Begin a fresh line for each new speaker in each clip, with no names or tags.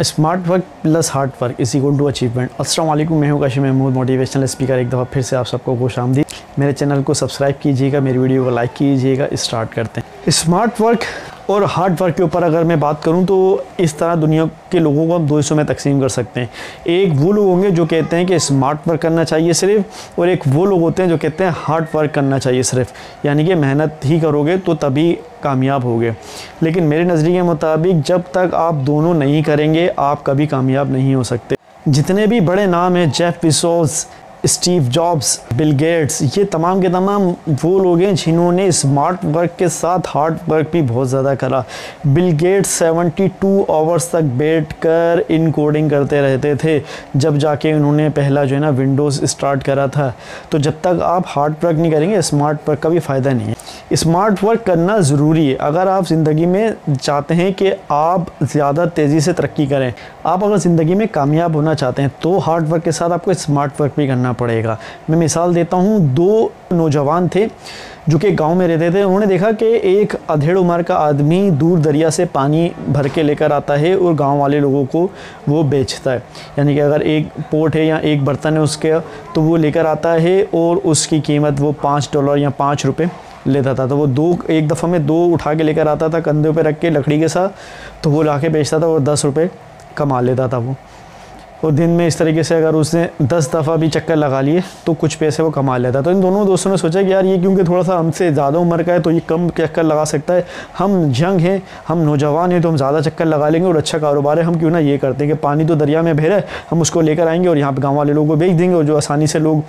Smart work plus hard work is equal to achievement. अस्सलाम वालेकुम, मैं हूं काशिम महमूद, मोटिवेशनल स्पीकर। एक दफ़ा फिर से आप सबको खुशामदीद। मेरे चैनल को सब्सक्राइब कीजिएगा, मेरी वीडियो को लाइक कीजिएगा। स्टार्ट करते हैं। स्मार्ट वर्क और हार्ड वर्क के ऊपर अगर मैं बात करूं तो इस तरह दुनिया के लोगों को हम दो हिस्सों में तकसीम कर सकते हैं। एक वो लोग होंगे जो कहते हैं कि स्मार्ट वर्क करना चाहिए सिर्फ, और एक वो लोग होते हैं जो कहते हैं हार्ड वर्क करना चाहिए सिर्फ, यानी कि मेहनत ही करोगे तो तभी कामयाब होगे। लेकिन मेरे नज़रिए के मुताबिक जब तक आप दोनों नहीं करेंगे आप कभी कामयाब नहीं हो सकते। जितने भी बड़े नाम हैं, Jeff Bezos, Steve jobs, Bill Gates, ये तमाम के तमाम वो लोग हैं जिन्होंने स्मार्ट वर्क के साथ हार्ड वर्क भी बहुत ज़्यादा करा। बिल गेट्स 72 आवर्स तक बैठकर इनकोडिंग करते रहते थे, जब जाके उन्होंने पहला जो है ना विंडोज़ स्टार्ट करा था। तो जब तक आप हार्ड वर्क नहीं करेंगे स्मार्ट वर्क का भी फ़ायदा नहीं है। स्मार्ट वर्क करना ज़रूरी है अगर आप ज़िंदगी में चाहते हैं कि आप ज़्यादा तेज़ी से तरक्की करें। आप अगर ज़िंदगी में कामयाब होना चाहते हैं तो हार्ड वर्क के साथ आपको स्मार्ट वर्क भी करना पड़ेगा। मैं मिसाल देता हूँ, दो नौजवान थे जो कि गांव में रहते थे। उन्होंने देखा कि एक अधेड़ उम्र का आदमी दूर दरिया से पानी भर के लेकर आता है और गांव वाले लोगों को वो बेचता है। यानी कि अगर एक पोट है या एक बर्तन है उसके, तो वो लेकर आता है और उसकी कीमत वो $5 या ₹5 लेता था। तो वो एक दफ़ा में दो उठा के लेकर आता था कंधे पे रख के लकड़ी के साथ, तो वो ला के बेचता था और ₹10 कमा लेता था वो। और दिन में इस तरीके से अगर उसने 10 दफ़ा भी चक्कर लगा लिए तो कुछ पैसे वो कमा लेता। तो इन दोनों दोस्तों ने सोचा कि यार ये क्योंकि थोड़ा सा हमसे ज़्यादा उम्र का है तो ये कम चक्कर लगा सकता है, हम यंग हैं, हम नौजवान हैं, तो हम ज़्यादा चक्कर लगा लेंगे और अच्छा कारोबार है, हम क्यों ना ये करते हैं कि पानी तो दरिया में बह रहा है, हम उसको लेकर आएंगे और यहाँ पर गाँव वाले लोगों को बेच देंगे और जो आसानी से लोग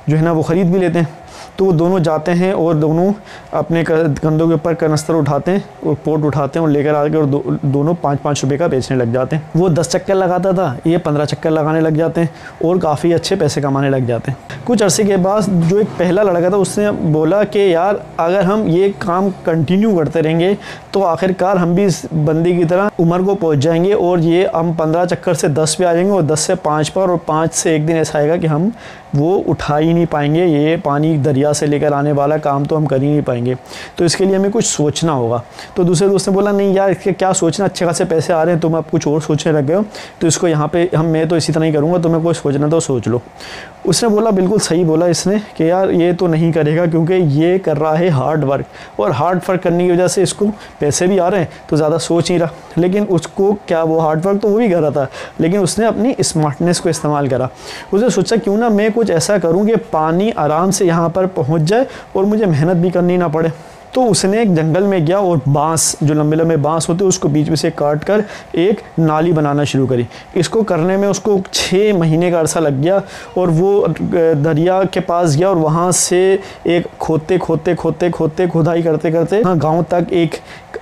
जो है ना वो ख़रीद भी लेते हैं। तो वो दोनों जाते हैं और दोनों अपने कंधों के ऊपर कनस्तर उठाते हैं और पोट उठाते हैं और लेकर आके और दोनों ₹5 का बेचने लग जाते हैं। वो 10 चक्कर लगाता था, ये 15 चक्कर लगाने लग जाते हैं और काफ़ी अच्छे पैसे कमाने लग जाते हैं। कुछ अरसे के बाद जो एक पहला लड़का था उसने बोला कि यार अगर हम ये काम कंटिन्यू करते रहेंगे तो आखिरकार हम भी इस बंदी की तरह उम्र को पहुँच जाएंगे और ये हम 15 चक्कर से 10 पे आ जाएंगे और 10 से 5 पर, और 5 से एक दिन ऐसा आएगा कि हम वो उठा ही नहीं पाएंगे, ये पानी दरिया से लेकर आने वाला काम तो हम कर ही नहीं पाएंगे। तो इसके लिए हमें कुछ सोचना होगा। तो दूसरे दोस्त ने बोला नहीं यार इसके क्या सोचना, अच्छे खासे पैसे आ रहे हैं, तुम अब कुछ और सोचने लग गए हो, तो इसको यहाँ पे मैं तो इसी तरह ही करूँगा, तुम्हें कोई सोचना तो सोच लो। उसने बोला बिल्कुल सही बोला इसने कि यार ये तो नहीं करेगा क्योंकि ये कर रहा है हार्ड वर्क, और हार्ड वर्क करने की वजह से इसको पैसे भी आ रहे हैं तो ज़्यादा सोच नहीं रहा। लेकिन उसको क्या, वो हार्ड वर्क तो वो भी कर रहा था लेकिन उसने अपनी स्मार्टनेस को इस्तेमाल करा। उसने सोचा क्यों ना मैं कुछ ऐसा करूं कि पानी आराम से यहाँ पर पहुँच जाए और मुझे मेहनत भी करनी ना पड़े। तो उसने एक जंगल में गया और बांस, जो लंबे लंबे बांस होते हैं, उसको बीच में से काट कर एक नाली बनाना शुरू करी। इसको करने में उसको 6 महीने का अरसा लग गया और वो दरिया के पास गया और वहाँ से एक खोदते खुदाई करते करते गांव तक एक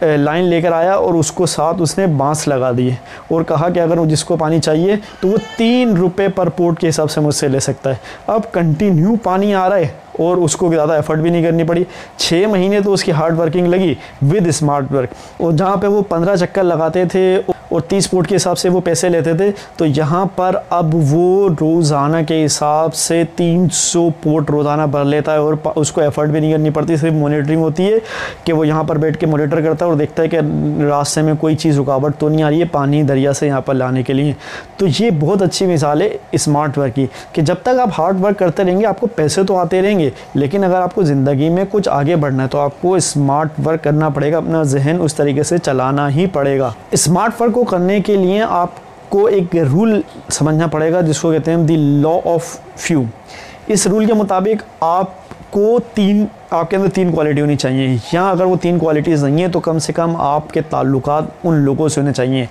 लाइन लेकर आया और उसको साथ उसने बांस लगा दिए और कहा कि अगर जिसको पानी चाहिए तो वो ₹3 पर पोट के हिसाब से मुझसे ले सकता है। अब कंटिन्यू पानी आ रहा है और उसको ज़्यादा एफर्ट भी नहीं करनी पड़ी। 6 महीने तो उसकी हार्ड वर्किंग लगी विद स्मार्ट वर्क। और जहाँ पे वो 15 चक्कर लगाते थे और 30 पोट के हिसाब से वो पैसे लेते थे, तो यहाँ पर अब वो रोज़ाना के हिसाब से 300 पोट रोज़ाना भर लेता है और उसको एफर्ट भी नहीं करनी पड़ती, सिर्फ मॉनिटरिंग होती है कि वो यहाँ पर बैठ के मॉनिटर करता है और देखता है कि रास्ते में कोई चीज़ रुकावट तो नहीं आ रही है पानी दरिया से यहाँ पर लाने के लिए। तो ये बहुत अच्छी मिसाल है स्मार्ट वर्क की कि जब तक आप हार्ड वर्क करते रहेंगे आपको पैसे तो आते रहेंगे, लेकिन अगर आपको ज़िंदगी में कुछ आगे बढ़ना है तो आपको स्मार्ट वर्क करना पड़ेगा, अपना जहन उस तरीके से चलाना ही पड़ेगा। स्मार्ट वर्क को करने के लिए आपको एक रूल समझना पड़ेगा जिसको कहते हैं द लॉ ऑफ फ्यू। इस रूल के मुताबिक आपके अंदर 3 क्वालिटी होनी चाहिए, या अगर वो 3 क्वालिटीज़ नहीं है तो कम से कम आपके ताल्लुकात उन लोगों से होने चाहिए।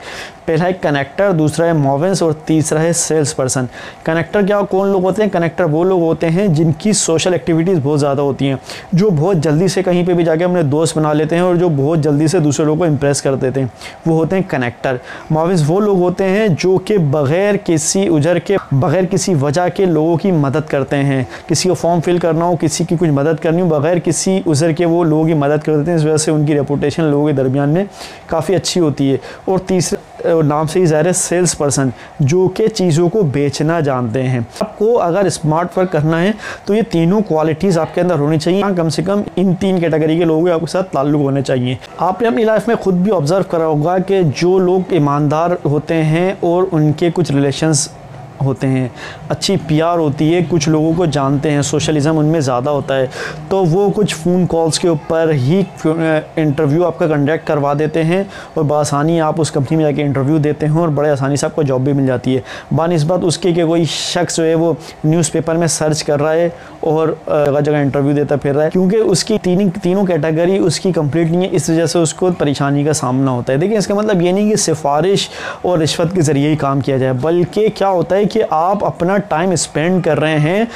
पहला है कनेक्टर, दूसरा है मोवेंस और तीसरा है सेल्स पर्सन। कनेक्टर क्या, कौन लोग होते हैं? कनेक्टर वो लोग होते हैं जिनकी सोशल एक्टिविटीज़ बहुत ज़्यादा होती हैं, जो बहुत जल्दी से कहीं पे भी जाके अपने दोस्त बना लेते हैं और जो बहुत जल्दी से दूसरे लोगों को इम्प्रेस कर देते हैं, वो होते हैं कनेक्टर। मोवेंस वो लोग होते हैं जो कि बग़ैर किसी उजर के, बग़ैर किसी वजह के लोगों की मदद करते हैं। किसी को फॉर्म फिल करना हो, किसी की कुछ मदद करनी हो, बग़ैर किसी उज़र के वो लोगों की मदद कर देते हैं। इस वजह से उनकी रेपुटेशन लोगों के दरमियान में काफ़ी अच्छी होती है। और तीसरा नाम से ही ज़ाहिर है सेल्स पर्सन, जो कि चीज़ों को बेचना जानते हैं। आपको अगर स्मार्ट वर्क करना है तो ये तीनों क्वालिटीज़ आपके अंदर होनी चाहिए। कम से कम इन 3 कैटेगरी के लोगों के आपके साथ ताल्लुक़ होने चाहिए। आपने अपनी लाइफ में खुद भी ऑब्ज़र्व करा होगा कि जो लोग ईमानदार होते हैं और उनके कुछ रिलेशंस होते हैं, अच्छी पीआर होती है, कुछ लोगों को जानते हैं, सोशलिज़म उनमें ज़्यादा होता है, तो वो कुछ फ़ोन कॉल्स के ऊपर ही इंटरव्यू आपका कंडक्ट करवा देते हैं और बआसानी आप उस कंपनी में जाके इंटरव्यू देते हैं और बड़े आसानी से आपको जॉब भी मिल जाती है। बानिस्बत उसके कि कोई शख्स जो है वो न्यूज़पेपर में सर्च कर रहा है और जगह जगह इंटरव्यू देता फिर रहा है, क्योंकि उसकी तीनों कैटेगरी उसकी कंप्लीट नहीं है, इस वजह से उसको परेशानी का सामना होता है। देखिए, इसका मतलब ये नहीं कि सिफारिश और रिश्वत के ज़रिए ही काम किया जाए, बल्कि क्या होता है कि आप अपना टाइम स्पेंड कर रहे हैं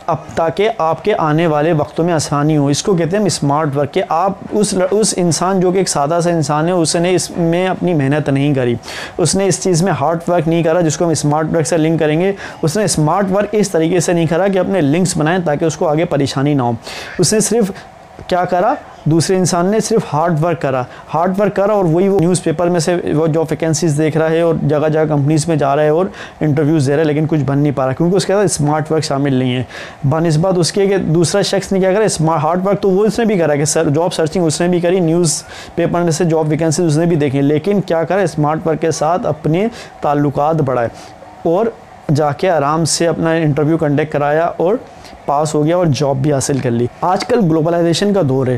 अब ताकि आपके आने वाले वक्तों में आसानी हो। इसको कहते हैं स्मार्ट वर्क। कि आप उस इंसान जो कि एक सादा सा इंसान है, उसने इसमें अपनी मेहनत नहीं करी, उसने इस चीज़ में हार्ड वर्क नहीं करा जिसको हम स्मार्ट वर्क से लिंक करेंगे। उसने स्मार्ट वर्क इस तरीके से नहीं करा कि अपने लिंक्स बनाएं ताकि उसको आगे परेशानी ना हो। उसने सिर्फ क्या करा, दूसरे इंसान ने सिर्फ हार्ड वर्क करा और वही वो न्यूज़पेपर में से वो जॉब वैकेंसीज देख रहा है और जगह जगह कंपनीज़ में जा रहा है और इंटरव्यूज़ दे रहा है, लेकिन कुछ बन नहीं पा रहा क्योंकि उसके साथ स्मार्ट वर्क शामिल नहीं है। बनिस्बत उसके कि दूसरा शख्स ने क्या करा, स्मार्ट हार्ड वर्क तो वो उसने भी करा कि जॉब सर्चिंग उसने भी करी, न्यूज़पेपर में से जॉब वैकेंसीज उसने भी देखी, लेकिन क्या करा, स्मार्ट वर्क के साथ अपने ताल्लुकात बढ़ाए और जाके आराम से अपना इंटरव्यू कंडक्ट कराया और पास हो गया और जॉब भी हासिल कर ली। आजकल ग्लोबलाइजेशन का दौर है।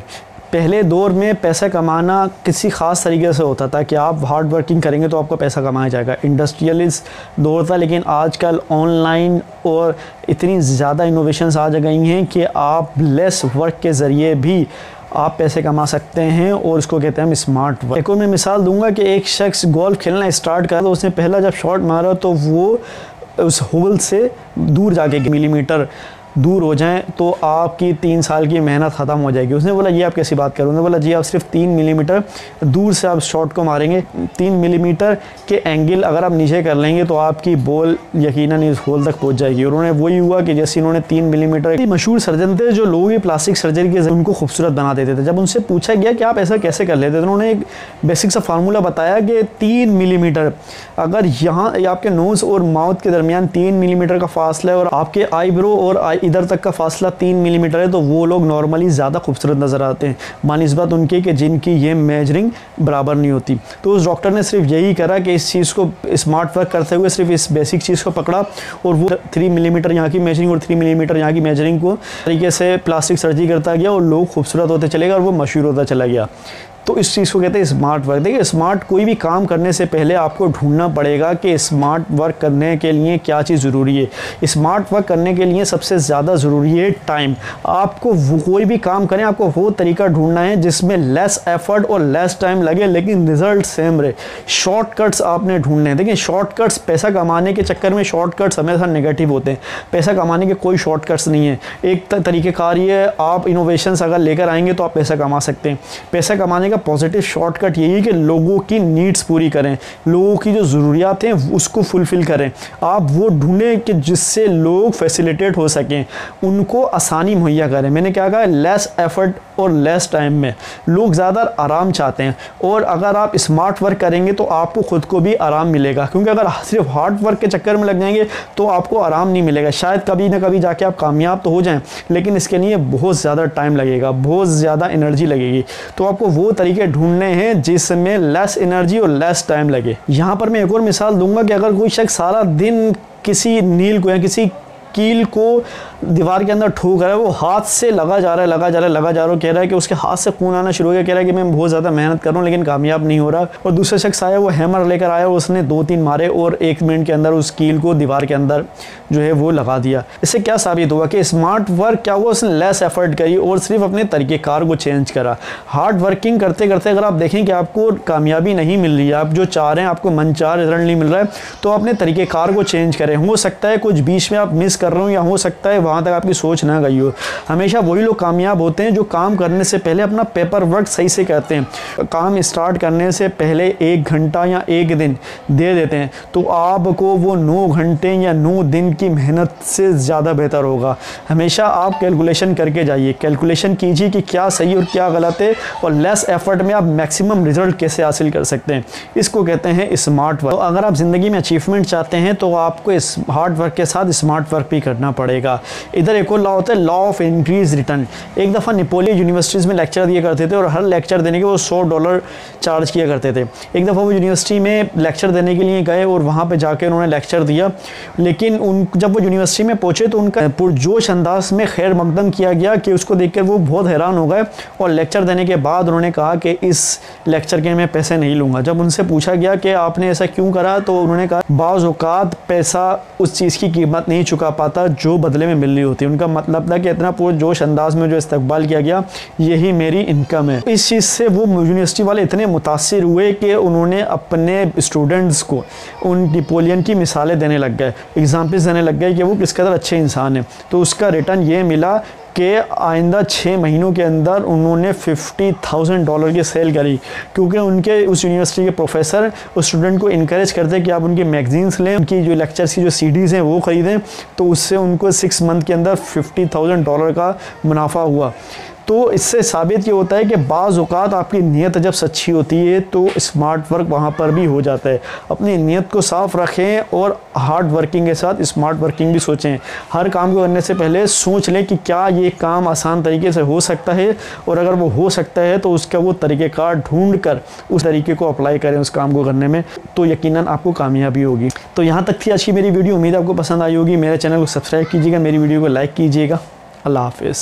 पहले दौर में पैसा कमाना किसी ख़ास तरीके से होता था कि आप हार्ड वर्किंग करेंगे तो आपका पैसा कमाया जाएगा, इंडस्ट्रियलिस्ट दौर था। लेकिन आजकल ऑनलाइन और इतनी ज़्यादा इनोवेशंस आ गई हैं कि आप लेस वर्क के ज़रिए भी आप पैसे कमा सकते हैं और इसको कहते हैं हम स्मार्ट वर्क। एक और मैं मिसाल दूंगा कि एक शख्स गोल्फ खेलना स्टार्ट करा तो उसने पहला जब शॉट मारा तो वो उस होल से दूर जाके मिलीमीटर दूर हो जाएं तो आपकी 3 साल की मेहनत ख़त्म हो जाएगी। उसने बोला ये आप कैसी बात करो, उसने बोला जी आप सिर्फ 3 मिलीमीटर दूर से आप शॉट को मारेंगे, 3 मिलीमीटर के एंगल अगर आप नीचे कर लेंगे तो आपकी बॉल यकीनन इस होल तक पहुंच जाएगी। और उन्होंने वही हुआ कि जैसे इन्होंने 3 मिलीमीटर, मशहूर सर्जन थे जो लोगों की प्लास्टिक सर्जरी के उनको खूबसूरत बना देते थे। जब उनसे पूछा गया कि आप ऐसा कैसे कर लेते थे, उन्होंने एक बेसिक सा फार्मूला बताया कि 3 मिलीमीटर अगर यहाँ आपके नोज़ और माउथ के दरमियान 3 मिलीमीटर का फासला है और आपके आईब्रो और इधर तक का फासला 3 मिलीमीटर है तो वो लोग नॉर्मली ज़्यादा खूबसूरत नज़र आते हैं बानिस्बत उनके कि जिनकी ये मेजरिंग बराबर नहीं होती। तो उस डॉक्टर ने सिर्फ यही करा कि इस चीज़ को स्मार्ट वर्क करते हुए सिर्फ इस बेसिक चीज़ को पकड़ा और वो 3 मिलीमीटर यहाँ की मेजरिंग और 3 मिलीमीटर यहाँ की मेजरिंग को तरीके से प्लास्टिक सर्जरी करता गया और लोग खूबसूरत होते चले गए और वो मशहूर होता चला गया। तो इस चीज़ को कहते हैं स्मार्ट वर्क। देखिए, स्मार्ट कोई भी काम करने से पहले आपको ढूंढना पड़ेगा कि स्मार्ट वर्क करने के लिए क्या चीज़ ज़रूरी है। स्मार्ट वर्क करने के लिए सबसे ज़्यादा ज़रूरी है टाइम। आपको कोई भी काम करें आपको वो तरीका ढूंढना है जिसमें लेस एफर्ट और लेस टाइम लगे लेकिन रिजल्ट सेम रहे। शॉर्टकट्स आपने ढूंढने हैं। देखिए, शॉर्टकट्स पैसा कमाने के चक्कर में शॉर्टकट्स हमेशा नेगेटिव होते हैं। पैसा कमाने के कोई शॉर्टकट्स नहीं है। एक तरीक़ेकार ये आप इनोवेशंस अगर लेकर आएंगे तो आप पैसा कमा सकते हैं। पैसा कमाने का पॉजिटिव शॉर्टकट यही है कि लोगों की नीड्स पूरी करें, लोगों की जो ज़रूरियात हैं उसको फुलफ़िल करें। आप वो ढूंढें कि जिससे लोग फैसिलिटेट हो सकें, उनको आसानी मुहैया करें। मैंने क्या कहा, लेस एफर्ट और लेस टाइम में लोग ज़्यादा आराम चाहते हैं और अगर आप स्मार्ट वर्क करेंगे तो आपको ख़ुद को भी आराम मिलेगा, क्योंकि अगर सिर्फ हार्ड वर्क के चक्कर में लग जाएंगे तो आपको आराम नहीं मिलेगा। शायद कभी ना कभी जाके आप कामयाब तो हो जाएं लेकिन इसके लिए बहुत ज़्यादा टाइम लगेगा, बहुत ज़्यादा एनर्जी लगेगी। तो आपको वो तरीके ढूंढने हैं जिसमें लेस एनर्जी और लेस टाइम लगे। यहाँ पर मैं एक और मिसाल दूंगा कि अगर कोई शख्स सारा दिन किसी नील को या किसी कील को दीवार के अंदर ठोक रहा है, वो हाथ से लगा जा रहा है, कह रहा है कि उसके हाथ से खून आना शुरू हो गया, कह रहा है कि मैं बहुत ज़्यादा मेहनत कर रहा हूँ लेकिन कामयाब नहीं हो रहा। और दूसरा शख्स आया, वो हैमर लेकर आया, उसने 2-3 मारे और 1 मिनट के अंदर उस कील को दीवार के अंदर जो है वो लगा दिया। इससे क्या साबित हुआ कि स्मार्ट वर्क क्या हुआ, उसने लेस एफर्ट करी और सिर्फ अपने तरीक़ेकार को चेंज करा। हार्ड वर्किंग करते करते अगर आप देखें कि आपको कामयाबी नहीं मिल रही है, आप जो चाह रहे हैं आपको मनचाह रिजल्ट नहीं मिल रहा है, तो अपने तरीक़ेकार को चेंज करें। हो सकता है कुछ बीच में आप मिस कर रहे हो या हो सकता है वहाँ तक आपकी सोच ना गई हो। हमेशा वही लोग कामयाब होते हैं जो काम करने से पहले अपना पेपर वर्क सही से करते हैं। काम स्टार्ट करने से पहले 1 घंटा या 1 दिन दे देते हैं तो आपको वो 9 घंटे या 9 दिन की मेहनत से ज़्यादा बेहतर होगा। हमेशा आप कैलकुलेशन करके जाइए, कैलकुलेशन कीजिए कि क्या सही और क्या गलत है, और लेस एफर्ट में आप मैक्सिमम रिजल्ट कैसे हासिल कर सकते हैं। इसको कहते हैं स्मार्ट वर्क। तो अगर आप ज़िंदगी में अचीवमेंट चाहते हैं तो आपको इस हार्ड वर्क के साथ स्मार्ट वर्क भी करना पड़ेगा। इधर एक और लॉ होता है, लॉ ऑफ इंक्रीज रिटर्न। एक दफ़ा नेपोलियन यूनिवर्सिटीज़ में लेक्चर दिया करते थे और हर लेक्चर देने के वो $100 चार्ज किया करते थे। एक दफ़ा वो यूनिवर्सिटी में लेक्चर देने के लिए गए और वहाँ पे जाके उन्होंने लेक्चर दिया, लेकिन जब वो यूनिवर्सिटी में पहुँचे तो उनका पुरजोश अंदाज में खैर मकदम किया गया कि उसको देखकर वो बहुत हैरान हो गए, और लेक्चर देने के बाद उन्होंने कहा कि इस लेक्चर के मैं पैसे नहीं लूँगा। जब उनसे पूछा गया कि आपने ऐसा क्यों करा तो उन्होंने कहा बाज़ औक़ात पैसा उस चीज़ की कीमत नहीं चुका पाता जो बदले में मिल रही होती। उनका मतलब था कि इतना पुरजोश अंदाज में जो इस्तकबाल किया गया यही मेरी इनकम है। इस चीज़ से वो यूनिवर्सिटी वाले इतने मुतासिर हुए कि उन्होंने अपने स्टूडेंट्स को उन नेपोलियन की मिसालें देने लग गए, एग्जाम्पल्स देने लग गए कि वो किस कदर अच्छे इंसान हैं। तो उसका रिटर्न ये मिला कि आइंदा 6 महीनों के अंदर उन्होंने $50,000 की सेल करी, क्योंकि उनके उस यूनिवर्सिटी के प्रोफेसर उस स्टूडेंट को इनकरेज करते कि आप उनकी मैगजीन्स लें, उनकी जो लेक्चर्स की जो सीडीज़ हैं वो ख़रीदें। तो उससे उनको 6 मंथ के अंदर $50,000 का मुनाफा हुआ। तो इससे साबित ये होता है कि बाज़ औक़ात आपकी नीयत जब सच्ची होती है तो स्मार्ट वर्क वहाँ पर भी हो जाता है। अपनी नीयत को साफ़ रखें और हार्ड वर्किंग के साथ स्मार्ट वर्किंग भी सोचें। हर काम को करने से पहले सोच लें कि क्या ये काम आसान तरीके से हो सकता है, और अगर वो हो सकता है तो उसका वो तरीक़ेकार ढूंढ कर उस तरीके को अप्लाई करें उस काम को करने में, तो यकीनन आपको कामयाबी होगी। तो यहाँ तक थी आज की मेरी वीडियो। उम्मीद आपको पसंद आई होगी। मेरे चैनल को सब्सक्राइब कीजिएगा, मेरी वीडियो को लाइक कीजिएगा। अल्लाह हाफ़िज़।